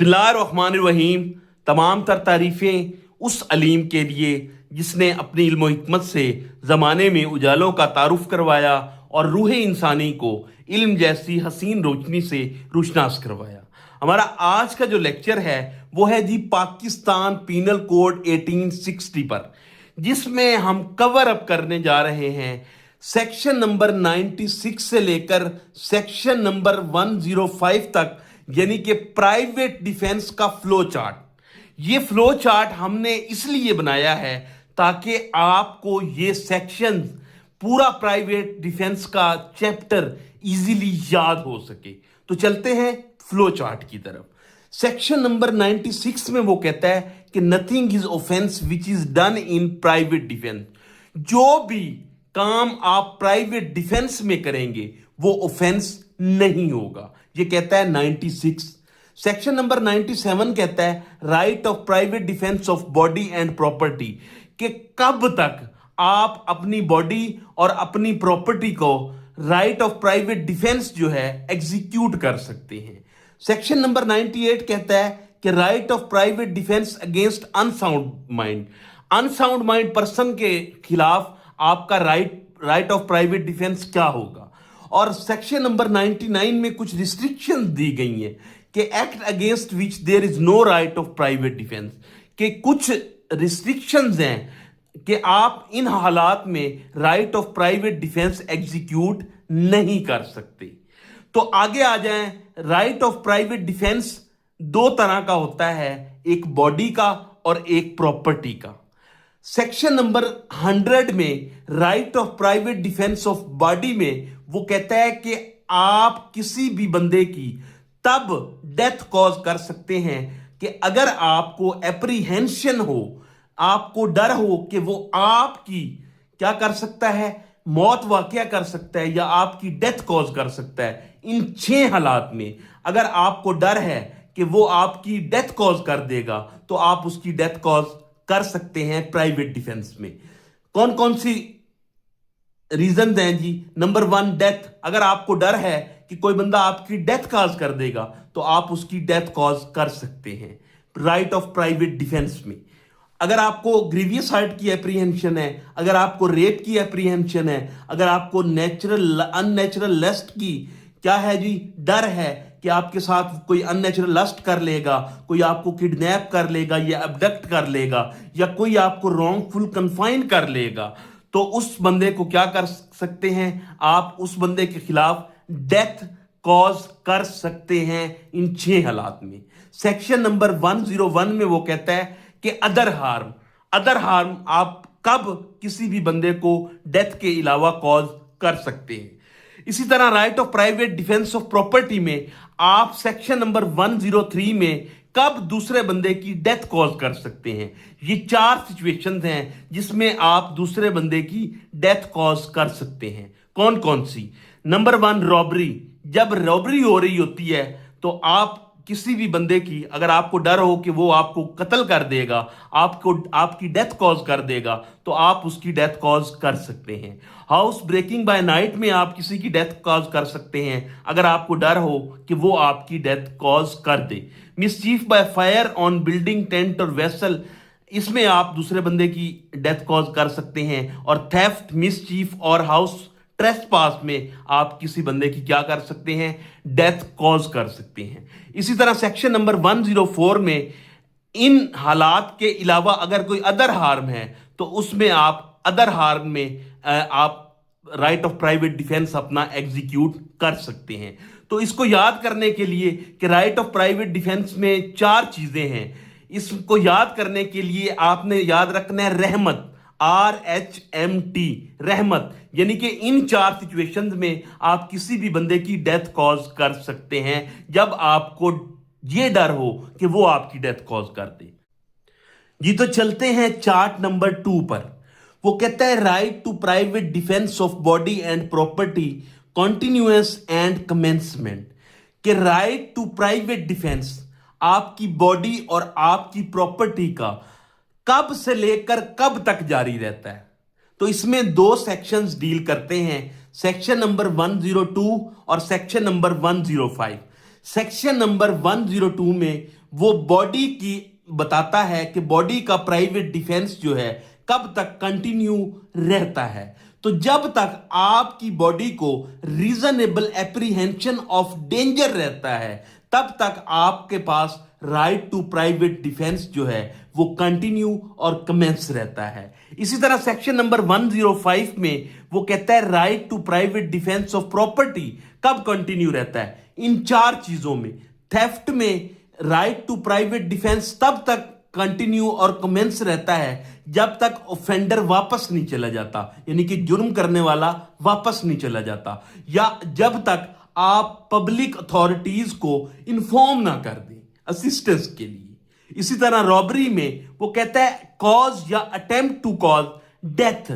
बिस्मिल्लाहिर्रहमानिर्रहीम। तमाम तर तारीफ़ें उस अलीम के लिए जिसने अपनी इल्म और हिकमत से ज़माने में उजालों का तारुफ करवाया और रूह इंसानी को इल्म जैसी हसीन रोशनी से रोशनास करवाया। हमारा आज का जो लेक्चर है वो है जी पाकिस्तान पीनल कोड 1860 पर, जिसमें हम कवर अप करने जा रहे हैं सेक्शन नंबर 96 से लेकर सेक्शन नंबर 105 तक, यानी कि प्राइवेट डिफेंस का फ्लो चार्ट। ये फ्लो चार्ट हमने इसलिए बनाया है ताकि आपको ये सेक्शन पूरा प्राइवेट डिफेंस का चैप्टर इजीली याद हो सके। तो चलते हैं फ्लो चार्ट की तरफ। सेक्शन नंबर 96 में वो कहता है कि nothing is offence which is done in private defence. जो भी काम आप प्राइवेट डिफेंस में करेंगे वो ऑफेंस नहीं होगा, ये कहता है 96। सेक्शन नंबर 97 कहता है right of private defence of body and property, कि कब तक आप अपनी बॉडी और अपनी प्रॉपर्टी को राइट ऑफ प्राइवेट डिफेंस जो है एग्जीक्यूट कर सकते हैं। सेक्शन नंबर 98 कहता है कि right of private defence against unsound mind. Unsound mind person के खिलाफ आपका राइट ऑफ प्राइवेट डिफेंस क्या होगा। और सेक्शन नंबर 99 में कुछ रिस्ट्रिक्शंस दी गई हैं कि act against which there is no right of private defence, के कुछ रिस्ट्रिक्शंस हैं कि आप इन हालात में right of private defence execute नहीं कर सकते। तो आगे आ जाएं। राइट ऑफ प्राइवेट डिफेंस दो तरह का होता है, एक बॉडी का और एक प्रॉपर्टी का। सेक्शन नंबर 100 में right of private defence of body में वो कहता है कि आप किसी भी बंदे की तब डेथ कॉज कर सकते हैं कि अगर आपको एप्रीहेंशन हो, आपको डर हो कि वो आपकी क्या कर सकता है, मौत वाकया कर सकता है या आपकी डेथ कॉज कर सकता है। इन 6 हालात में अगर आपको डर है कि वो आपकी डेथ कॉज कर देगा तो आप उसकी डेथ कॉज कर सकते हैं प्राइवेट डिफेंस में। कौन कौन सी रीजन हैं जी? Number 1 death. अगर आपको डर है कि कोई बंदा आपकी डेथ कॉज कर देगा तो आप उसकी डेथ कॉज कर सकते हैं राइट ऑफ प्राइवेट डिफेंस में। अगर आपको ग्रीवियस हार्ट की एप्रीहेंशन है, अगर आपको रेप की एप्रीहेंशन है, अगर आपको अननेचुरल लस्ट की क्या है जी डर है कि आपके साथ कोई अननेचुरल लस्ट कर लेगा, कोई आपको किडनैप कर लेगा या अबडक्ट कर लेगा या कोई आपको रॉन्गफुल कन्फाइन कर लेगा, तो उस बंदे को क्या कर सकते हैं, आप उस बंदे के खिलाफ डेथ कॉज कर सकते हैं इन 6 हालात में। सेक्शन नंबर 101 में वो कहता है कि अदर हार्म आप कब किसी भी बंदे को डेथ के अलावा कॉज कर सकते हैं। इसी तरह right of private defence of property में आप सेक्शन नंबर 103 में कब दूसरे बंदे की डेथ कॉज कर सकते हैं। ये 4 सिचुएशंस हैं जिसमें आप दूसरे बंदे की डेथ कॉज कर सकते हैं। कौन कौन सी? Number 1 robbery. जब रॉबरी हो रही होती है तो आप किसी भी बंदे की, अगर आपको डर हो कि वो आपको कत्ल कर देगा, आपकी डेथ कॉज कर देगा, तो आप उसकी डेथ कॉज कर सकते हैं। हाउस ब्रेकिंग बाय नाइट में आप किसी की डेथ कॉज कर सकते हैं अगर आपको डर हो कि वो आपकी डेथ कॉज कर दे। Mischief by fire on building, tent और वेसल, इसमें आप दूसरे बंदे की डेथ कॉज कर सकते हैं। और थेफ्ट, मिसचीफ और हाउस ट्रेसपास में आप किसी बंदे की क्या कर सकते हैं, डेथ कॉज कर सकते हैं। इसी तरह सेक्शन नंबर 104 में इन हालात के अलावा अगर कोई अदर हार्म है तो उसमें आप अदर हार्म में आप राइट ऑफ प्राइवेट डिफेंस अपना एग्जीक्यूट कर सकते हैं। तो इसको याद करने के लिए कि राइट ऑफ प्राइवेट डिफेंस में 4 चीजें हैं, इसको याद करने के लिए आपने याद रखना है रहमत, RHMT, रहमत, यानी कि इन 4 सिचुएशंस में आप किसी भी बंदे की डेथ कॉज कर सकते हैं जब आपको ये डर हो कि वो आपकी डेथ कॉज कर दे जी। तो चलते हैं चार्ट नंबर 2 पर। वो कहता है right to private defence of body and property continuous and commencement, कि राइट टू प्राइवेट डिफेंस आपकी बॉडी और आपकी प्रॉपर्टी का कब से लेकर कब तक जारी रहता है। तो इसमें 2 सेक्शंस डील करते हैं, सेक्शन नंबर 102 और सेक्शन नंबर 105। सेक्शन नंबर 102 में वो बॉडी की बताता है कि बॉडी का प्राइवेट डिफेंस जो है कब तक कंटिन्यू रहता है। तो जब तक आपकी बॉडी को रीजनेबल एप्रीहेंशन ऑफ डेंजर रहता है तब तक आपके पास राइट टू प्राइवेट डिफेंस जो है वो कंटिन्यू और कमेंस रहता है। इसी तरह सेक्शन नंबर 105 में वो कहता है right to private defence of property कब कंटिन्यू रहता है, इन 4 चीजों में। थेफ्ट में राइट टू प्राइवेट डिफेंस तब तक कंटिन्यू और कमेंस रहता है जब तक ऑफेंडर वापस नहीं चला जाता, यानी कि जुर्म करने वाला वापस नहीं चला जाता, या जब तक आप पब्लिक अथॉरिटीज को इन्फॉर्म ना कर दें असिस्टेंस के लिए। इसी तरह रॉबरी में वो कहता है कॉज या attempt to cause death,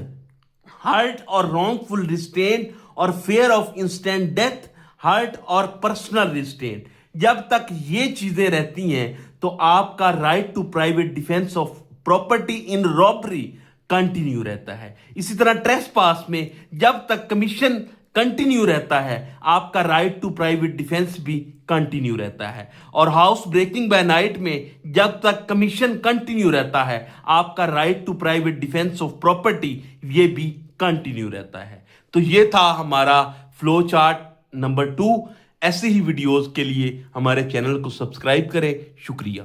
hurt और रॉन्गफुल रिस्ट्रेन और fear of instant death, hurt और पर्सनल रिस्ट्रेन, जब तक ये चीजें रहती हैं तो आपका right to private defence of property in robbery continue रहता है। इसी तरह ट्रेसपास में जब तक कमीशन कंटिन्यू रहता है आपका राइट टू प्राइवेट डिफेंस भी कंटिन्यू रहता है। और हाउस ब्रेकिंग बाय नाइट में जब तक कमीशन कंटिन्यू रहता है आपका right to private defence of property ये भी कंटिन्यू रहता है। तो ये था हमारा फ्लो चार्ट नंबर 2। ऐसे ही वीडियोस के लिए हमारे चैनल को सब्सक्राइब करें। शुक्रिया।